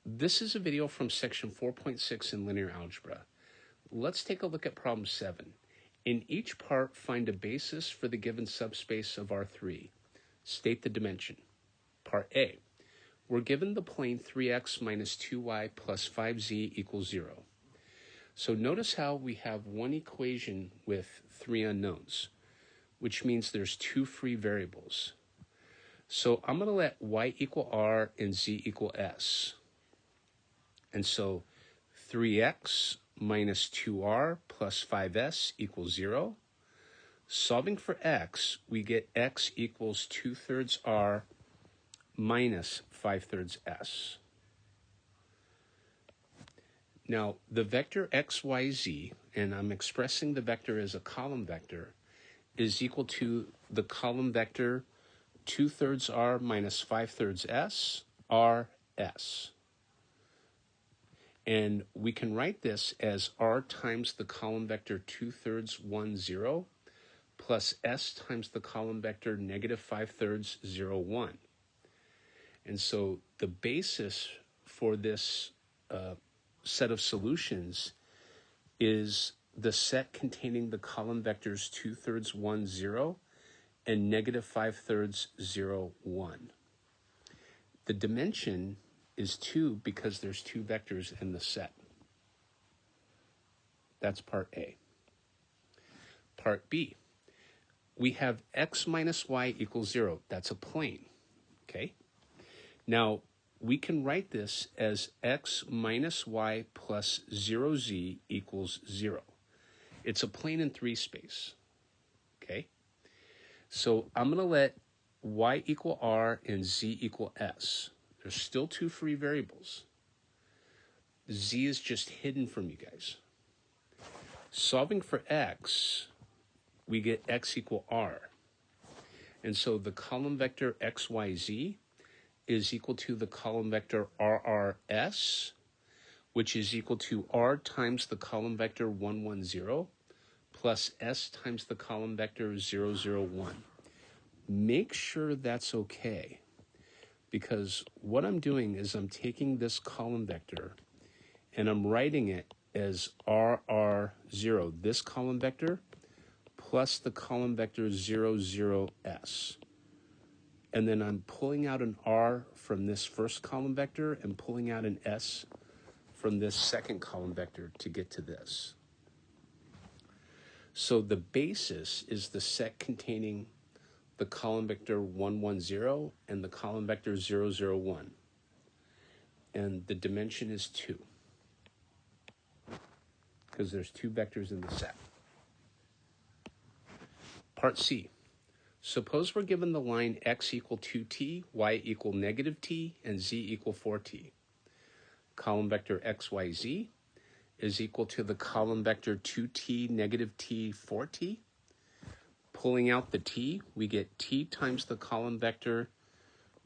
This is a video from section 4.6 in linear algebra. Let's take a look at problem 7. In each part, find a basis for the given subspace of R3. State the dimension. Part A. We're given the plane 3x minus 2y plus 5z equals 0. So notice how we have one equation with three unknowns, which means there's two free variables. So I'm going to let y equal r and z equal s. And so 3x minus 2r plus 5s equals 0. Solving for x, we get x equals 2/3 r minus 5/3 s. Now, the vector xyz, and I'm expressing the vector as a column vector, is equal to the column vector 2/3 r minus 5/3 s, rs. And we can write this as r times the column vector 2/3 1 0 plus s times the column vector negative 5/3 0 1. And so the basis for this set of solutions is the set containing the column vectors 2/3 1 0 and negative 5/3 0 1. The dimension is 2 because there's two vectors in the set. That's part A. Part B. We have x minus y equals 0. That's a plane, okay? Now, we can write this as x minus y plus 0z equals 0. It's a plane in 3 space, okay? So I'm going to let y equal r and z equal s. There's still two free variables. Z is just hidden from you guys. Solving for x, we get x equal r. And so the column vector xyz is equal to the column vector rrs, which is equal to r times the column vector 1 1 0 plus s times the column vector 0 0 1. Make sure that's okay, because what I'm doing is I'm taking this column vector and I'm writing it as RR0, this column vector, plus the column vector 0, 0, s. And then I'm pulling out an R from this first column vector and pulling out an S from this second column vector to get to this. So the basis is the set containing the column vector 1 1 0 and the column vector 0 0 1. And the dimension is 2, because there's two vectors in the set. Part C. Suppose we're given the line x equal 2t, y equal negative t, and z equal 4t. Column vector xyz is equal to the column vector 2t, negative t, 4t. Pulling out the t, we get t times the column vector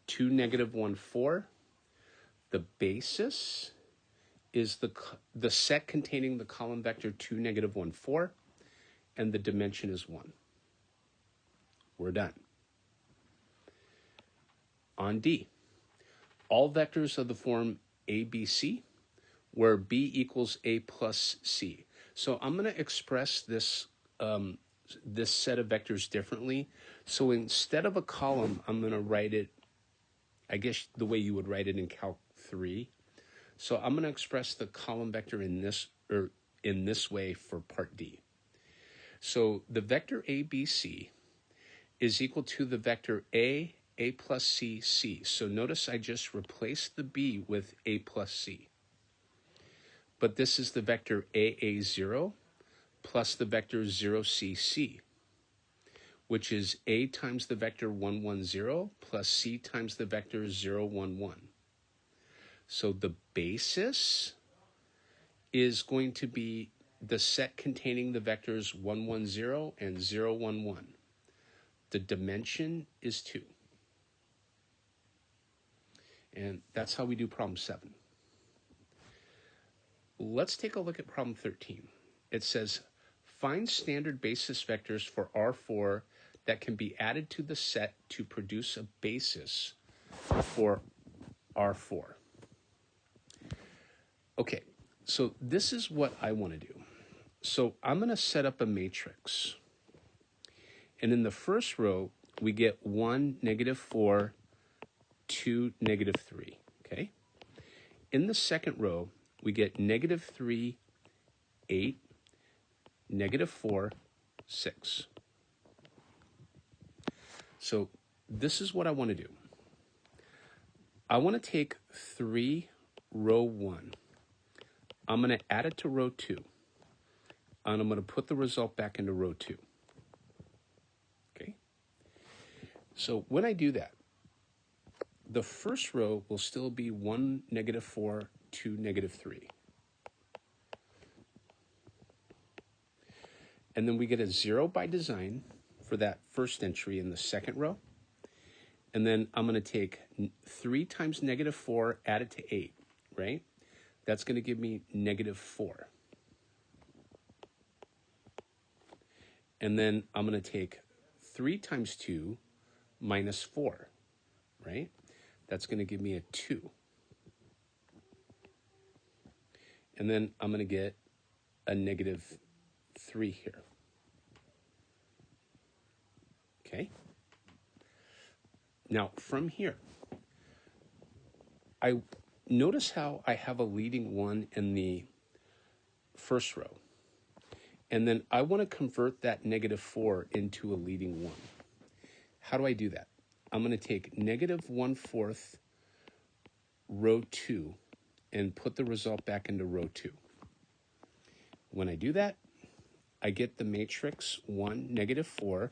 2, negative 1, 4. The basis is the set containing the column vector 2, negative 1, 4, and the dimension is 1. We're done. On D, all vectors of the form ABC, where B equals A plus C. So I'm going to express this this set of vectors differently. So instead of a column, I'm going to write it, I guess, the way you would write it in Calc 3. So I'm going to express the column vector in this way for part D. So the vector ABC is equal to the vector A plus C, C. So notice I just replaced the B with A plus C. But this is the vector AA0 plus the vector 0CC, which is A times the vector 1 1 0 plus C times the vector 0 1 1. So the basis is going to be the set containing the vectors 1 1 0 and 0 1 1. The dimension is 2. And that's how we do problem 7. Let's take a look at problem 13. It says, find standard basis vectors for R4 that can be added to the set to produce a basis for R4. Okay, so this is what I want to do. So I'm going to set up a matrix. And in the first row, we get 1, -4, 2, -3, okay? In the second row, we get -3, 8, -4, 6. So this is what I want to do. I want to take 3, row 1. I'm going to add it to row 2. And I'm going to put the result back into row 2. Okay? So when I do that, the first row will still be 1, -4, 2, -3. And then we get a 0 by design for that first entry in the second row. And then I'm going to take 3 times -4, add it to 8, right? That's going to give me -4. And then I'm going to take 3 times 2 minus 4, right? That's going to give me a 2. And then I'm going to get a -3 here. Okay? Now, from here, I notice how I have a leading 1 in the first row. And then I want to convert that -4 into a leading 1. How do I do that? I'm going to take -1/4 row 2 and put the result back into row 2. When I do that, I get the matrix 1, -4,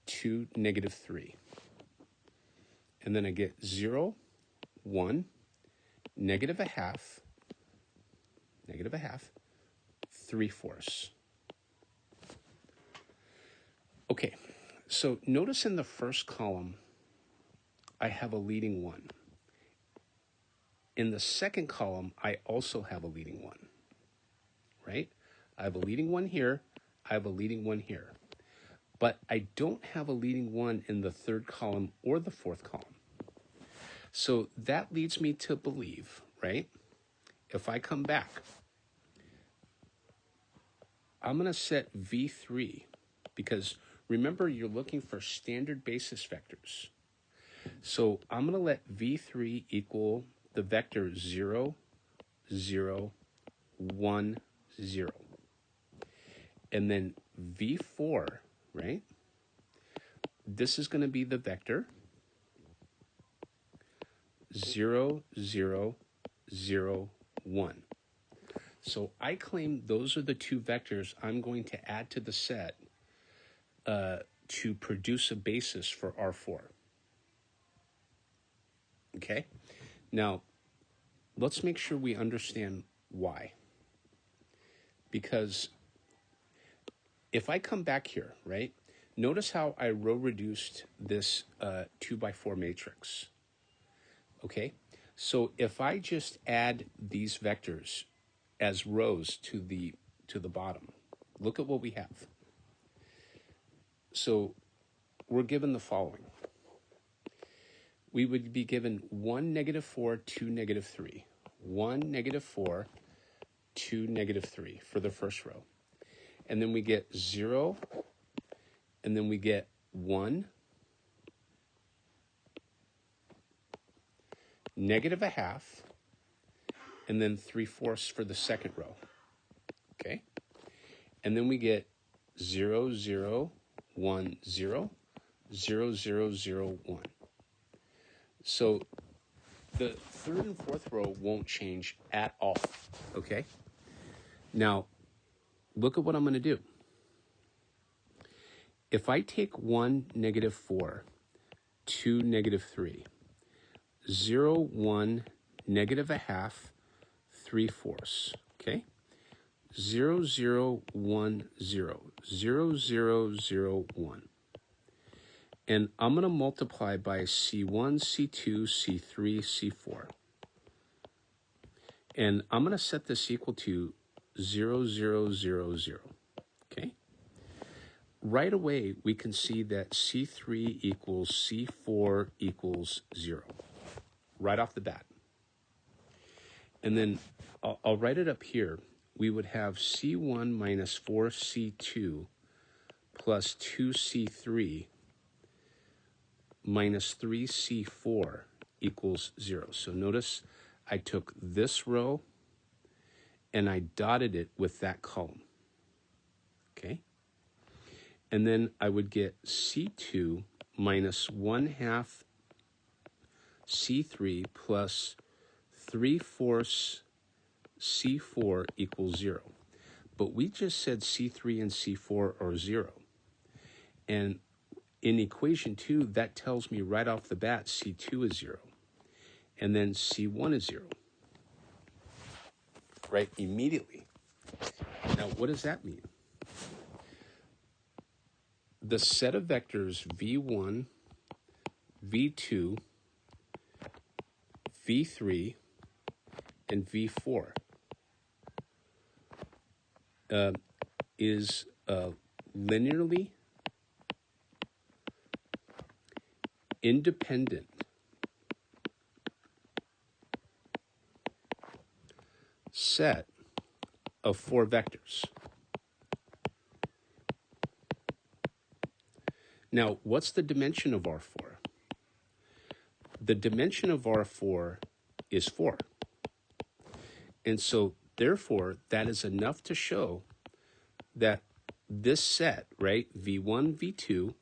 2, -3. And then I get 0, 1, -1/2, -1/2, 3/4. Okay, so notice in the first column, I have a leading 1. In the second column, I also have a leading 1, right? I have a leading 1 here, I have a leading 1 here. But I don't have a leading 1 in the third column or the fourth column. So that leads me to believe, right? If I come back, I'm going to set V3 because remember, you're looking for standard basis vectors. So I'm going to let V3 equal the vector 0, 0, 1, 0. And then V4, right? This is going to be the vector 0, 0, 0, 1. So I claim those are the two vectors I'm going to add to the set to produce a basis for R4. Okay? Now, let's make sure we understand why. Because if I come back here, right, notice how I row reduced this 2x4 matrix. Okay? So if I just add these vectors as rows to the bottom, look at what we have. So we're given the following. We would be given 1, -4, 2, -3. 1, -4, 2, -3 for the first row. And then we get 0, and then we get 1, -1/2, and then 3/4 for the second row. Okay? And then we get 0, 0, 1, 0, 0, 0, 0, 1. So the third and fourth row won't change at all. Okay? Now, look at what I'm going to do. If I take 1, -4, 2, -3, 0, 1, -1/2, 3/4, okay? 0, 0, 1, 0, 0, 0, 0, 1. And I'm going to multiply by C1, C2, C3, C4. And I'm going to set this equal to 0, 0, 0, 0, okay? Right away, we can see that C3 equals C4 equals 0, right off the bat. And then I'll write it up here. We would have C1 minus 4C2 plus 2C3 minus 3C4 equals 0. So notice I took this row and I dotted it with that column. Okay? And then I would get C2 minus 1/2 C3 plus 3/4 C4 equals 0. But we just said C3 and C4 are 0. And in equation 2, that tells me right off the bat C2 is 0. And then C1 is 0. Right? Immediately. Now, what does that mean? The set of vectors V1, V2, V3, and V4 is linearly independent set of 4 vectors. Now, what's the dimension of R4? The dimension of R4 is 4. And so, therefore, that is enough to show that this set, right, V1, V2,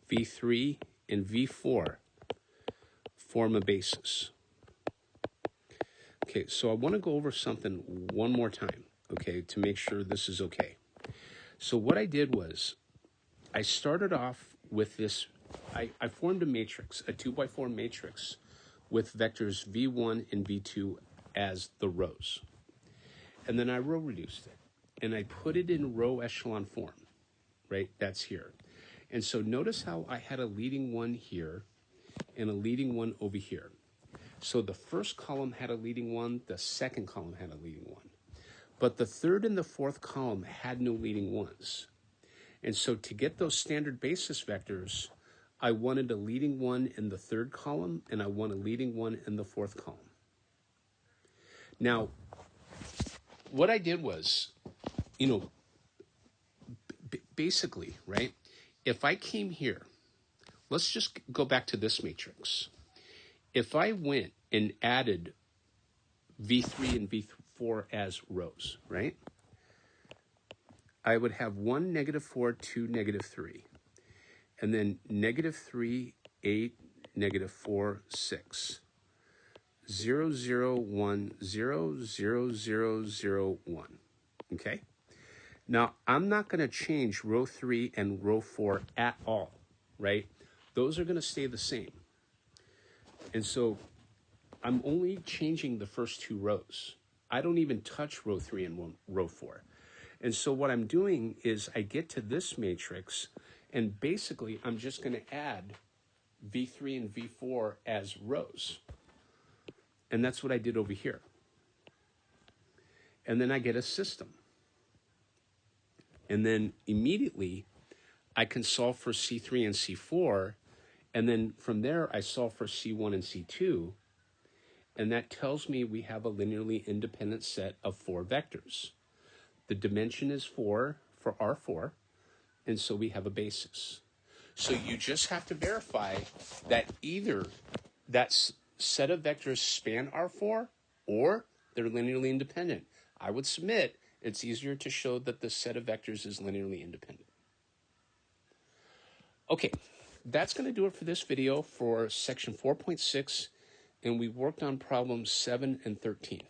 V3, and V4 form a basis. Okay, so I want to go over something one more time, okay, to make sure this is okay. So what I did was I started off with this, I formed a matrix, a 2x4 matrix with vectors V1 and V2 as the rows. And then I row reduced it. And I put it in row echelon form, right? That's here. And so notice how I had a leading one here and a leading one over here. So the first column had a leading one, the second column had a leading one. But the third and the fourth column had no leading ones. And so to get those standard basis vectors, I wanted a leading one in the third column and I want a leading one in the fourth column. Now, what I did was, you know, basically, right, if I came here, let's just go back to this matrix. If I went and added V3 and V4 as rows, right, I would have 1, -4, 2, -3. And then -3, 8, -4, 6. 0, 0, 1, 0, 0, 0, 0, 1. Okay? Now, I'm not going to change row 3 and row 4 at all, right? Those are going to stay the same. And so I'm only changing the first 2 rows. I don't even touch row 3 and row 4. And so what I'm doing is I get to this matrix, and basically I'm just going to add V3 and V4 as rows. And that's what I did over here. And then I get a system. And then immediately I can solve for C3 and C4. And then from there I solve for C1 and C2. And that tells me we have a linearly independent set of 4 vectors. The dimension is 4 for R4. And so we have a basis. So you just have to verify that either that set of vectors span R4 or they're linearly independent. I would submit it's easier to show that the set of vectors is linearly independent. Okay, that's going to do it for this video for section 4.6, and we worked on problems 7 and 13.